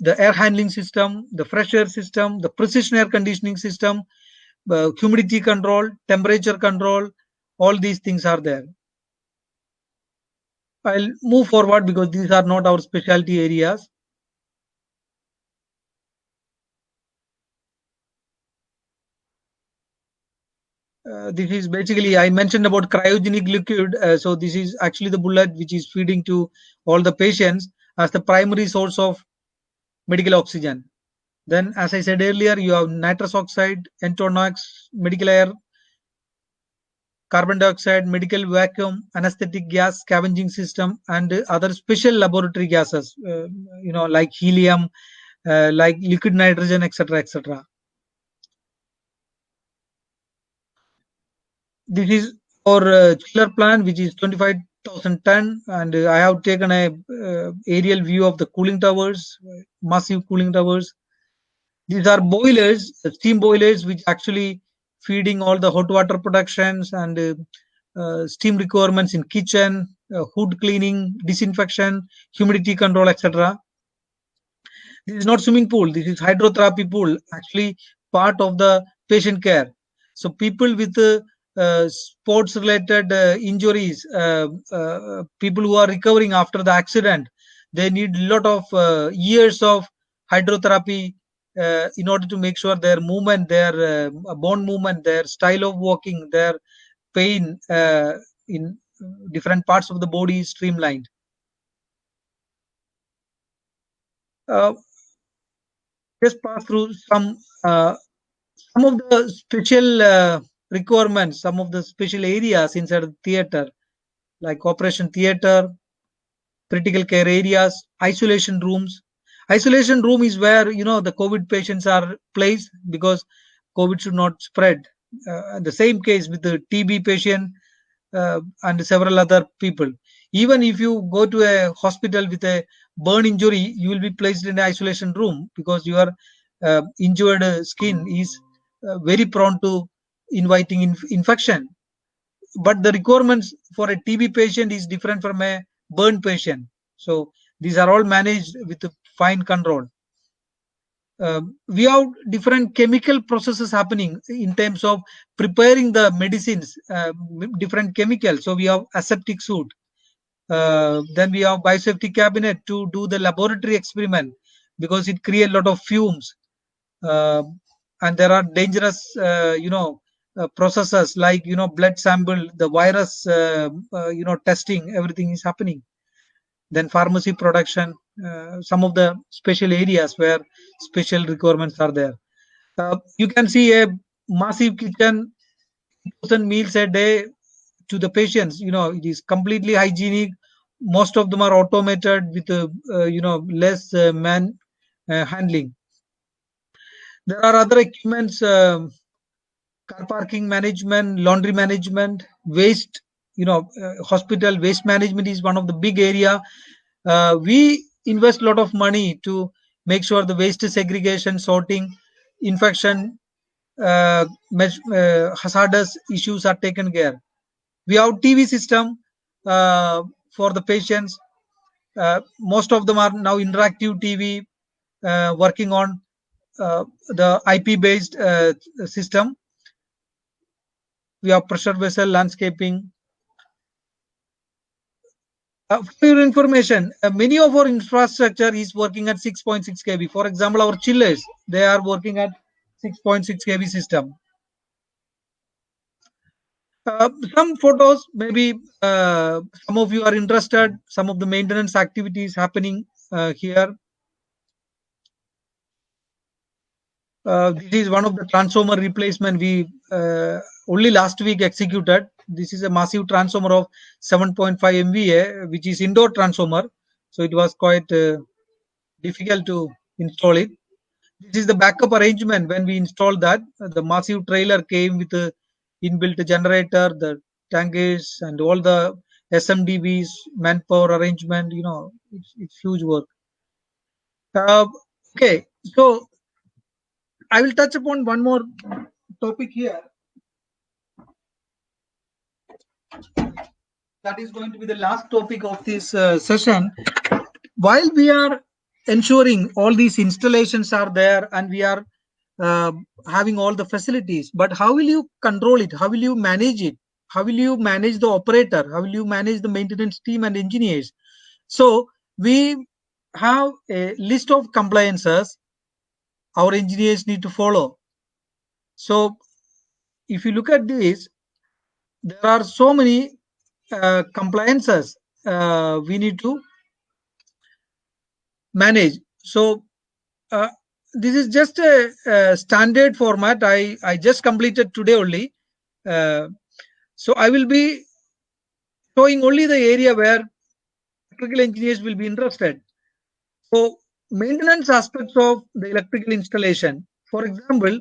the air handling system, the fresh air system, the precision air conditioning system, humidity control, temperature control, all these things are there. I'll move forward because these are not our specialty areas. This is basically, I mentioned about cryogenic liquid. So this is actually the bullet which is feeding to all the patients as the primary source of medical oxygen. Then, as I said earlier, you have nitrous oxide, NOx, medical air, carbon dioxide, medical vacuum, anesthetic gas, scavenging system, and other special laboratory gases, like helium, like liquid nitrogen, etc., etc. This is our chiller plant, which is 25,000 ton, and I have taken a aerial view of the cooling towers, massive cooling towers. These are boilers, steam boilers, which actually feeding all the hot water productions and steam requirements in kitchen, hood cleaning, disinfection, humidity control, etc. This is not swimming pool. This is hydrotherapy pool, actually part of the patient care. So people with sports-related injuries, people who are recovering after the accident, they need a lot of years of hydrotherapy in order to make sure their movement, their bone movement, their style of walking, their pain in different parts of the body is streamlined. Uh, just pass through some of the special requirements, some of the special areas inside the theater, like operation theater, critical care areas, isolation rooms. Isolation room is where the COVID patients are placed because COVID should not spread. The same case with the TB patient and several other people. Even if you go to a hospital with a burn injury, you will be placed in an isolation room because your injured skin is very prone to inviting infection. But the requirements for a TB patient is different from a burn patient. So these are all managed with a fine control. We have different chemical processes happening in terms of preparing the medicines, different chemicals. So we have aseptic suit. Then we have biosafety cabinet to do the laboratory experiment because it creates a lot of fumes. And there are dangerous, processes like, blood sample, the virus, testing, everything is happening. Then pharmacy production, some of the special areas where special requirements are there. You can see a massive kitchen, 1,000 meals a day to the patients. It is completely hygienic. Most of them are automated with less man handling. There are other equipments, car parking management, laundry management, waste. Hospital waste management is one of the big area. We invest a lot of money to make sure the waste segregation, sorting, infection, hazardous issues are taken care. We have TV system for the patients. Most of them are now interactive TV, working on the IP based system. We have pressure vessel landscaping. For your information, many of our infrastructure is working at 6.6 kV. For example, our chillers, they are working at 6.6 kV system. Some photos, maybe some of you are interested, some of the maintenance activities happening here. This is one of the transformer replacement we only last week executed. This is a massive transformer of 7.5 MVA, which is indoor transformer. So it was quite difficult to install it. This is the backup arrangement. When we installed that, the massive trailer came with the inbuilt generator, the tankers, and all the SMDBs, manpower arrangement. It's huge work. Okay, so I will touch upon one more topic here. That is going to be the last topic of this session. While we are ensuring all these installations are there and we are having all the facilities, but how will you control it? How will you manage it? How will you manage the operator? How will you manage the maintenance team and engineers? So we have a list of compliances our engineers need to follow. So if you look at this, there are so many compliances we need to manage. So uh, this is just a standard format. I just completed today only. Uh, so I will be showing only the area where electrical engineers will be interested. So maintenance aspects of the electrical installation. For example,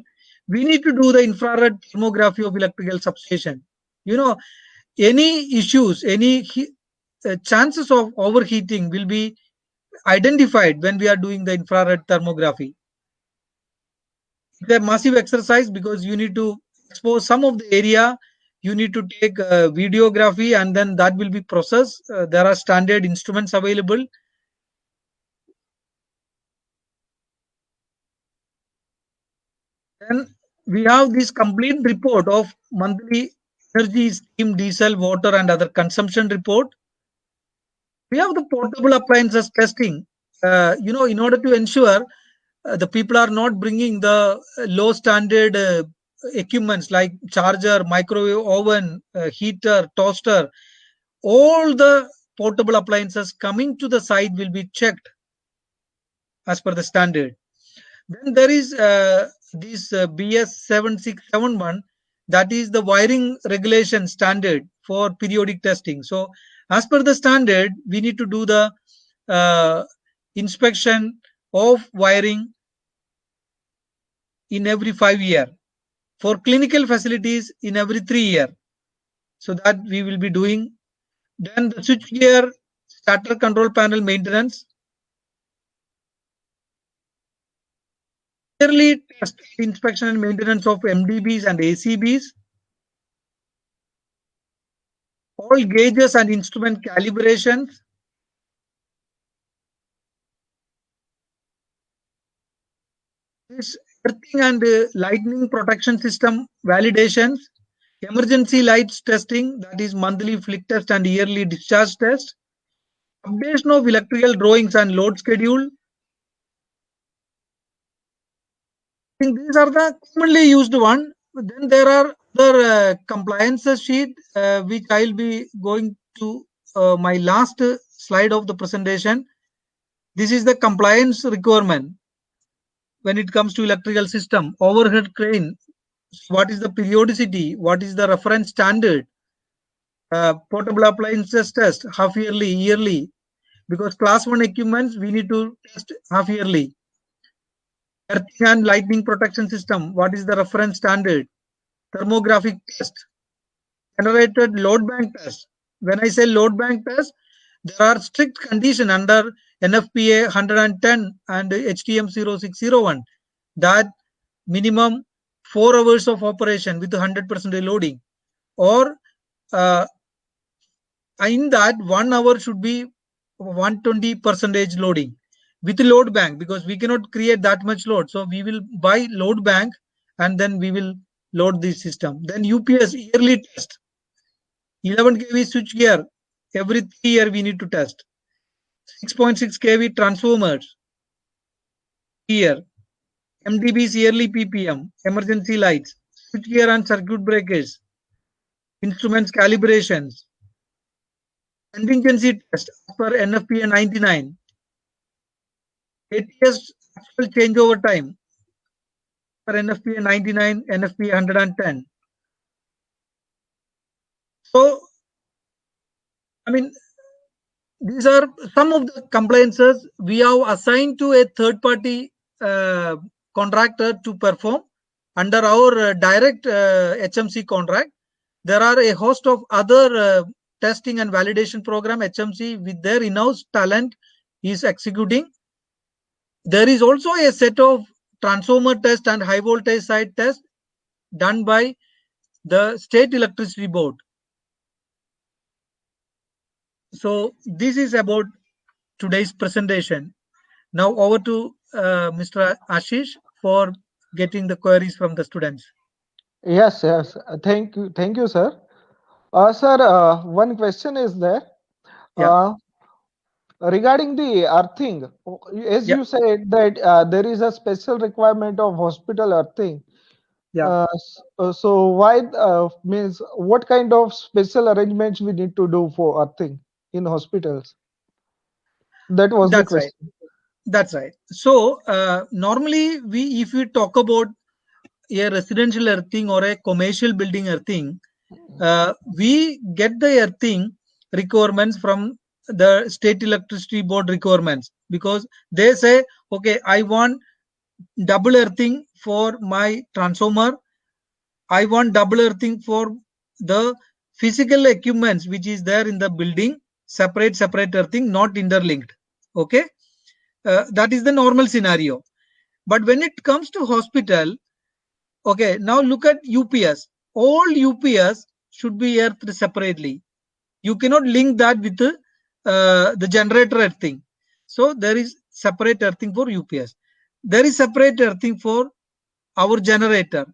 we need to do the infrared thermography of electrical substation. You know, any issues, any chances of overheating will be identified when we are doing the infrared thermography. It's a massive exercise because you need to expose some of the area. You need to take videography and then that will be processed. There are standard instruments available. Then we have this complete report of monthly energy, steam, diesel, water, and other consumption report. We have the portable appliances testing. In order to ensure the people are not bringing the low standard equipments like charger, microwave oven, heater, toaster. All the portable appliances coming to the site will be checked as per the standard. Then there is this BS 7671, that is the wiring regulation standard for periodic testing. So as per the standard, we need to do the uh, inspection of wiring in every 5 year. For clinical facilities in every 3 year. So that we will be doing. Then the switchgear starter control panel maintenance. Yearly test, inspection and maintenance of MDBs and ACBs. All gauges and instrument calibrations. This earthing and lightning protection system validations. Emergency lights testing, that is monthly flick test and yearly discharge test. Updation of electrical drawings and load schedule. I think these are the commonly used one. Then there are other compliances sheet which I'll be going to my last slide of the presentation. This is the compliance requirement when it comes to electrical system. Overhead crane, what is the periodicity? What is the reference standard? Portable appliances test half yearly, yearly, because class 1 equipments we need to test half yearly. Earthing and lightning protection system, what is the reference standard? Thermographic test, generated load bank test. When I say load bank test, there are strict conditions under NFPA 110 and HTM 0601 that minimum 4 hours of operation with 100% loading, or uh, in that 1 hour should be 120% loading with load bank, because we cannot create that much load. So we will buy load bank and then we will load the system. Then UPS yearly test, 11 kV switch gear every 3 year we need to test. 6.6 kV transformers here. MDBs yearly PPM, emergency lights, switch gear and circuit breakers, instruments calibrations, contingency test as per NFPA 99, ATS actual changeover time for NFPA 99, NFPA 110. So, I mean, these are some of the compliances we have assigned to a third party contractor to perform under our direct HMC contract. There are a host of other testing and validation program HMC with their in-house talent is executing. There is also a set of transformer test and high voltage side test done by the state electricity board. So this is about today's presentation. Now over to Mr. Ashish for getting the queries from the students. Yes, yes. Thank you, sir. Sir, one question is there. Yeah, Uh, Regarding the earthing, as yeah, you said that there is a special requirement of hospital earthing. yeah. So why means what kind of special arrangements we need to do for earthing in hospitals? That was the That's right. question. That's right. So normally, if we talk about a residential earthing or a commercial building earthing, we get the earthing requirements from the state electricity board requirements, because they say, okay, I want double earthing for my transformer, I want double earthing for the physical equipments which is there in the building, separate earthing, not interlinked. Okay, that is the normal scenario. But when it comes to hospital, okay, now look at UPS. All UPS should be earthed separately. You cannot link that with the generator earthing. So there is separate earthing for UPS. There is separate earthing for our generator.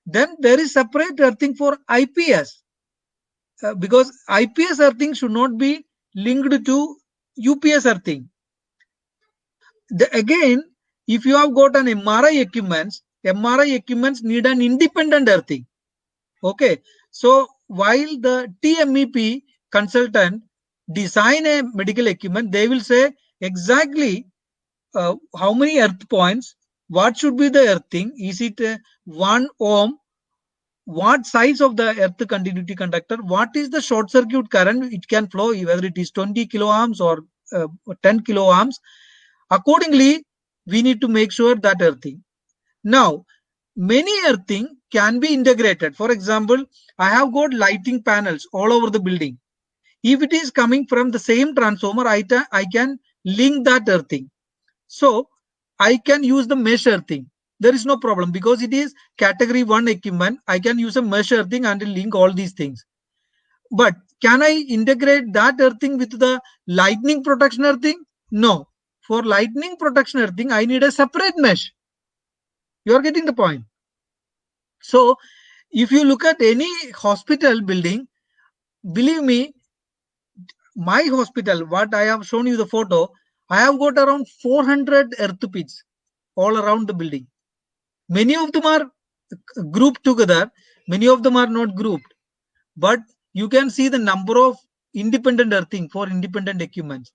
Then there is separate earthing for IPS, because IPS earthing should not be linked to UPS earthing. Again, if you have got an MRI equipments need an independent earthing. Okay, so while the TMEP consultant design a medical equipment, they will say exactly how many earth points, what should be the earthing, is it 1 ohm, what size of the earth continuity conductor, what is the short circuit current it can flow, whether it is 20 kiloamps or 10 kiloamps. Accordingly, we need to make sure that earthing. Now, many earthing can be integrated. For example, I have got lighting panels all over the building. If it is coming from the same transformer, I can link that earthing. So I can use the mesh earthing. There is no problem because it is category 1 equipment. I can use a mesh earthing and link all these things. But can I integrate that earthing with the lightning protection earthing? No. For lightning protection earthing, I need a separate mesh. You are getting the point. So if you look at any hospital building, believe me, my hospital, what I have shown you the photo, I have got around 400 earth pits all around the building. Many of them are grouped together, many of them are not grouped, but you can see the number of independent earthing for independent equipments.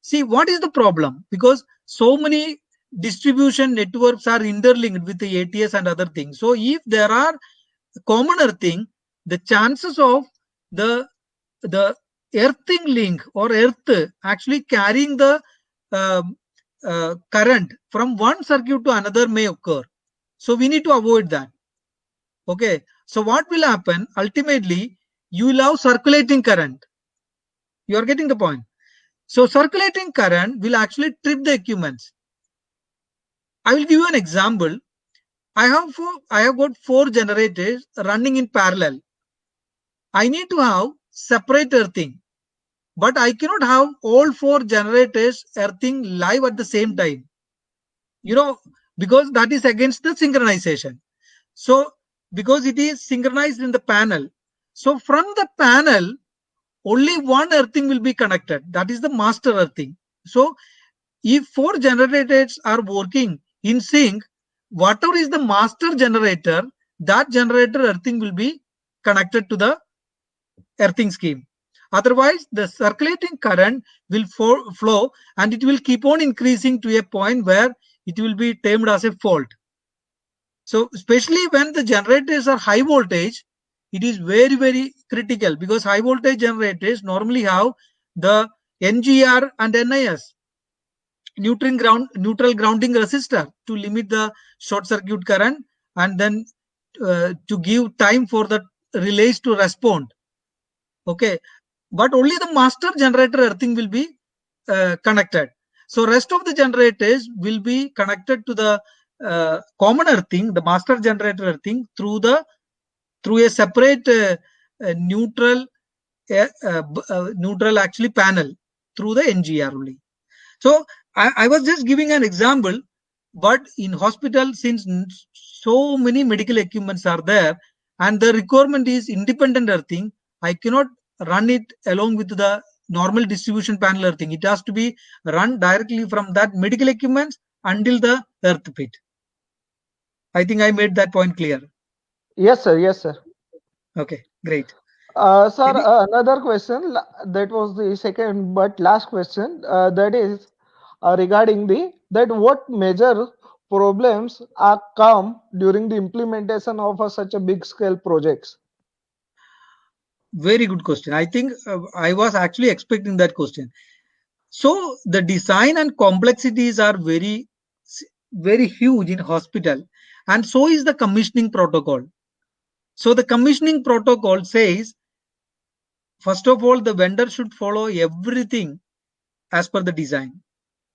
See, what is the problem? Because so many distribution networks are interlinked with the ATS and other things. So if there are common earthing, the chances of the the earthing link or earth actually carrying the current from one circuit to another may occur. So we need to avoid that. Okay. So what will happen? Ultimately, you will have circulating current. You are getting the point. So circulating current will actually trip the equipments. I will give you an example. I have got 4 generators running in parallel. I need to have separate earthing, but I cannot have all 4 generators earthing live at the same time. You know, because that is against the synchronization. So because it is synchronized in the panel, so from the panel only one earthing will be connected. That is the master earthing. So if 4 generators are working in sync, whatever is the master generator, that generator earthing will be connected to the earthing scheme. Otherwise, the circulating current will flow and it will keep on increasing to a point where it will be termed as a fault. So, especially when the generators are high voltage, it is very, very critical because high voltage generators normally have the NGR and NIS, neutral grounding resistor, to limit the short circuit current and then to give time for the relays to respond. Okay, but only the master generator earthing will be connected. So rest of the generators will be connected to the common earthing, the master generator earthing, through a separate neutral neutral actually panel through the NGR only. So I was just giving an example. But in hospital, since so many medical equipments are there and the requirement is independent earthing, I cannot run it along with the normal distribution panel earthing. It has to be run directly from that medical equipment until the earth pit. I think I made that point clear. Yes, sir. Yes, sir. Okay, great. Sir, Any, another question. That was the second but last question. That is regarding the that what major problems are come during the implementation of such a big scale projects. very good question. I think I was actually expecting that question. So the design and complexities are very huge in hospital, and so is the commissioning protocol. So the commissioning protocol says, first of all, the vendor should follow everything as per the design.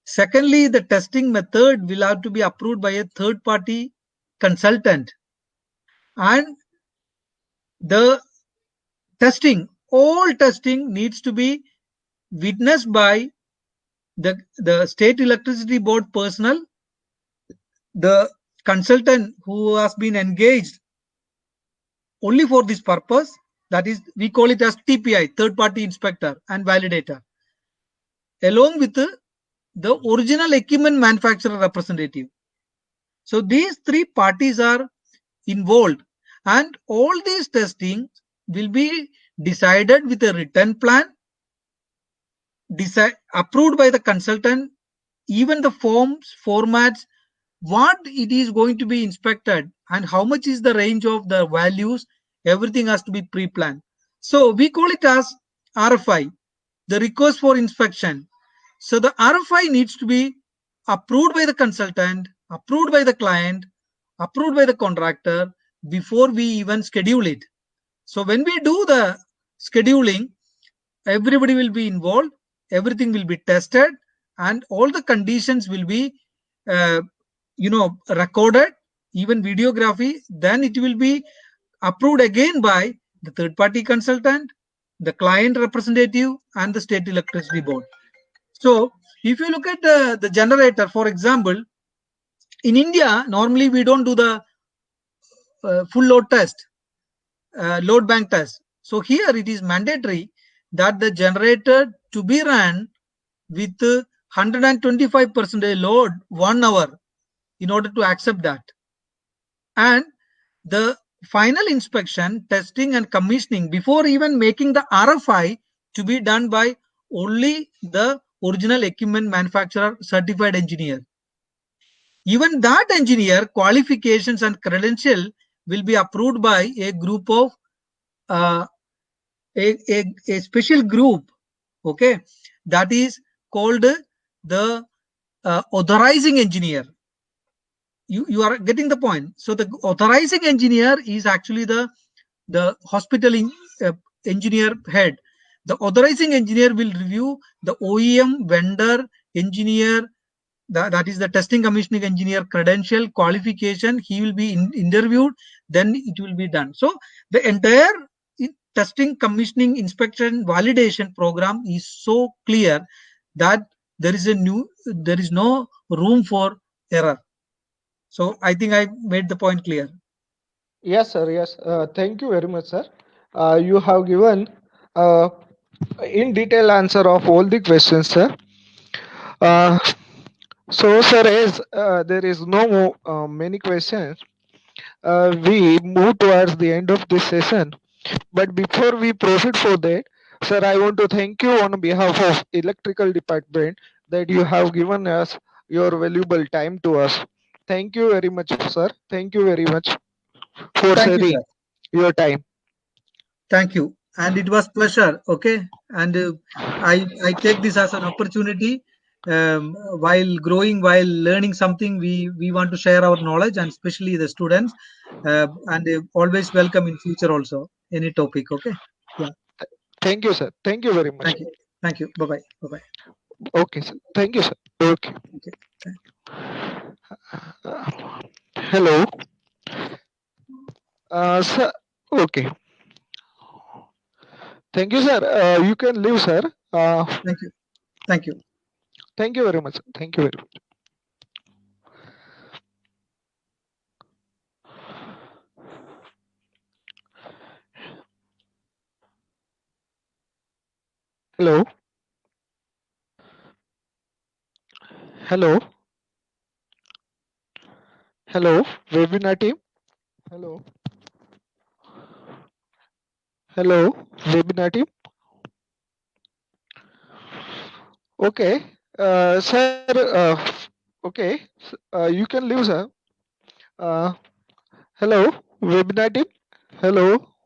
Secondly, the testing method will have to be approved by a third party consultant, and the all testing needs to be witnessed by the state electricity board personnel, the consultant who has been engaged only for this purpose. That is, we call it as TPI, third party inspector and validator, along with the original equipment manufacturer representative. So these three parties are involved, and all these testing will be decided with a written plan, approved by the consultant, even the forms, formats, what it is going to be inspected and how much is the range of the values, everything has to be pre-planned. So we call it as RFI, the request for inspection. So the RFI needs to be approved by the consultant, approved by the client, approved by the contractor before we even schedule it. So when we do the scheduling, everybody will be involved, everything will be tested, and all the conditions will be uh, recorded, even videography. Then it will be approved again by the third party consultant, the client representative, and the state electricity board. So if you look at the generator, for example, in India, normally we don't do the full load test, load bank test. So here it is mandatory that the generator to be run with 125% load 1 hour in order to accept that. And the final inspection, testing, and commissioning before even making the RFI to be done by only the original equipment manufacturer certified engineer. Even that engineer qualifications and credential will be approved by a group of uh, a special group, okay, that is called the authorizing engineer. You are getting the point. So the authorizing engineer is actually the hospital engineer head. The authorizing engineer will review the OEM vendor engineer, that is the testing commissioning engineer credential qualification. He will be interviewed, then it will be done. So the entire testing commissioning inspection validation program is so clear that there is no room for error. So I think I made the point clear. Yes, sir. Yes. Thank you very much, sir. You have given uh, in detail answer of all the questions, sir. Uh, so, sir, as there is no more, many questions, we move towards the end of this session. But before we proceed for that, sir, I want to thank you on behalf of electrical department that you have given us your valuable time to us. Thank you very much, sir. Thank you very much for Thank you, sir. sharing your time. Thank you. And it was pleasure. Okay. And I take this as an opportunity, while growing, while learning something, we want to share our knowledge, and especially the students, and always welcome in future also any topic. Okay. Yeah. Thank you, sir. Thank you very much. Thank you. Thank you. Bye bye. Bye bye. Okay, sir. Thank you, sir. Okay. Okay. Hello. Sir. Okay. Thank you, sir. You can leave, sir. Thank you. Thank you. Thank you very much. Sir. Thank you very much. Hello, hello, hello, webinar team. Hello, hello, webinar team. Okay, sir. Okay, you can leave, sir. Uh, Hello, webinar team. Hello.